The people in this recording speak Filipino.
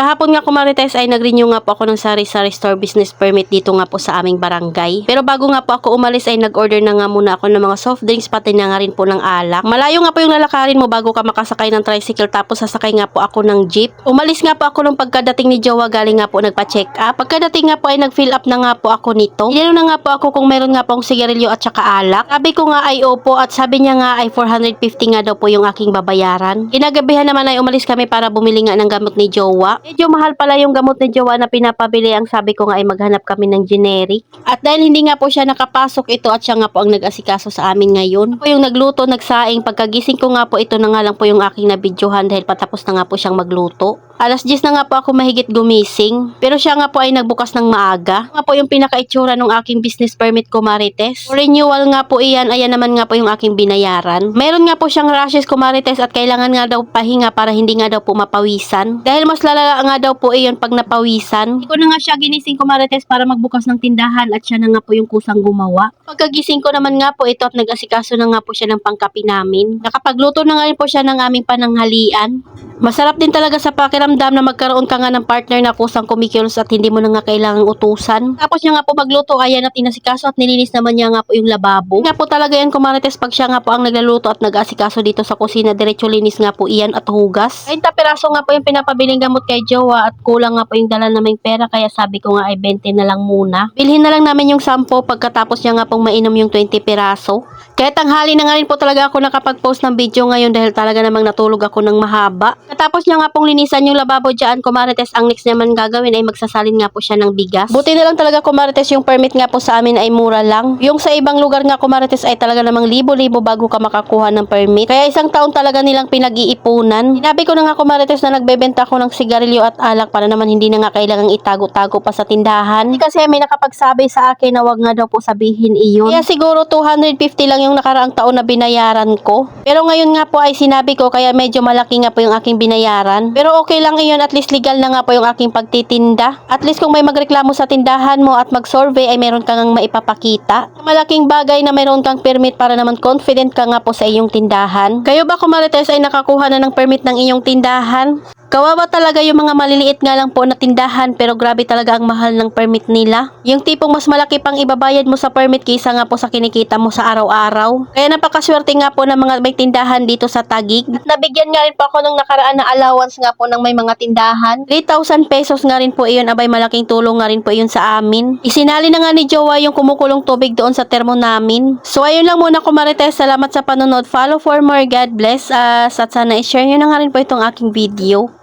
Kahapon nga kumarites ay nag-renew nga po ako ng sari-sari store business permit dito nga po sa aming barangay. Pero bago nga po ako umalis ay nag-order na nga muna ako ng mga soft drinks pati na nga rin po ng alak. Malayo nga po yung lalakarin mo bago ka makasakay ng tricycle tapos sasakay nga po ako ng jeep. Umalis nga po ako nung pagkadating ni Jowa galing nga po nagpa-check up. Pagkadating nga po ay nag-fill up na nga po ako nito. Tinanong na nga po ako kung meron nga po akong sigarilyo at saka alak. Sabi ko nga ay opo at sabi niya nga ay 450 nga daw po yung aking babayaran. Kinagabihan naman ay umalis kami para bumili nga ng gamot ni Jowa. Medyo mahal pala yung gamot ni Jowa na pinapabili. Ang sabi ko nga ay maghanap kami ng generic. At dahil hindi nga po siya nakapasok ito at siya nga po ang nag-asikaso sa amin ngayon. Ako yung nagluto, nagsaing. Pagkagising ko nga po ito na nga lang po yung aking nabidyohan dahil patapos na nga po siyang magluto. Alas 10 na nga po ako mahigit gumising. Pero siya nga po ay nagbukas ng maaga. Nga po yung pinaka-itsura ng aking business permit ko, Marites. For renewal nga po iyan, ayan naman nga po yung aking binayaran. Meron nga po siyang rashes ko, Marites, at kailangan nga daw pahinga para hindi nga daw po mapawisan. Dahil mas lalala nga daw po iyon pag napawisan. Hindi ko na nga siya ginising ko, Marites, para magbukas ng tindahan at siya na nga po yung kusang gumawa. Pagkagising ko naman nga po ito at nag-asikaso na nga po siya ng pangkapi namin. Nakapagluto na nga rin po siya ng aming pananghalian. Masarap din talaga sa pakiramdam na magkaroon ka nga ng partner na kusang kumikilos at hindi mo na nga kailangang utusan. Tapos niya nga po magluto, ayan at inasikaso at nilinis naman niya nga po yung lababo. Nga po talaga yan, kumarites, pag siya nga po ang naglaluto at nag-asikaso dito sa kusina, diretso linis nga po iyan at hugas. 30 piraso nga po yung pinapabiling gamot kay Jowa at kulang nga po yung dala naming pera kaya sabi ko nga ay 20 na lang muna. Bilhin na lang namin yung 10 pagkatapos niya nga pong mainom yung 20 piraso. Kaya tanghali na nga rin po talaga ako nakapag-post ng video ngayon dahil talaga namang natulog ako ng mahaba. Katapos niya nga pong linisan yung lababo dyan, kumarites, ang next naman gagawin ay magsasalin nga po siya ng bigas. Buti na lang talaga, kumarites, yung permit nga po sa amin ay mura lang. Yung sa ibang lugar nga, kumarites, ay talaga namang libo-libo bago ka makakuha ng permit. Kaya isang taon talaga nilang pinag-iipunan. Sinabi ko na nga, kumarites, na nagbebenta ako ng sigarilyo at alak para naman hindi na nga kailangang itago-tago pa sa tindahan. Kasi may nakapagsabi sa akin na wag nga daw po sabihin iyon. Kaya siguro 250 lang yung nakaraang taon na binayaran ko. Pero ngayon nga po ay sinabi ko kaya medyo malaki nga po yung aking binayaran. Pero okay lang iyon, at least legal na nga po yung aking pagtitinda. At least kung may magreklamo sa tindahan mo at mag-survey ay meron kang maipapakita. Malaking bagay na meron kang permit para naman confident ka nga po sa iyong tindahan. Kayo ba, kumarites, ay nakakuha na ng permit ng iyong tindahan? Kawawa talaga yung mga maliliit nga lang po na tindahan pero grabe talaga ang mahal ng permit nila. Yung tipong mas malaki pang ibabayad mo sa permit kaysa nga po sa kinikita mo sa araw-araw. Kaya napakaswerte nga po ng mga may tindahan dito sa Taguig. At nabigyan nga rin po ako ng nakaraan na allowance nga po ng may mga tindahan. 3,000 pesos nga rin po iyon, abay malaking tulong nga rin po iyon sa amin. Isinali na nga ni Jowa yung kumukulong tubig doon sa termo namin. So ayun lang muna, kumarites, salamat sa panonood. Follow for more. God bless us at sana i-share nyo na nga rin po itong aking video.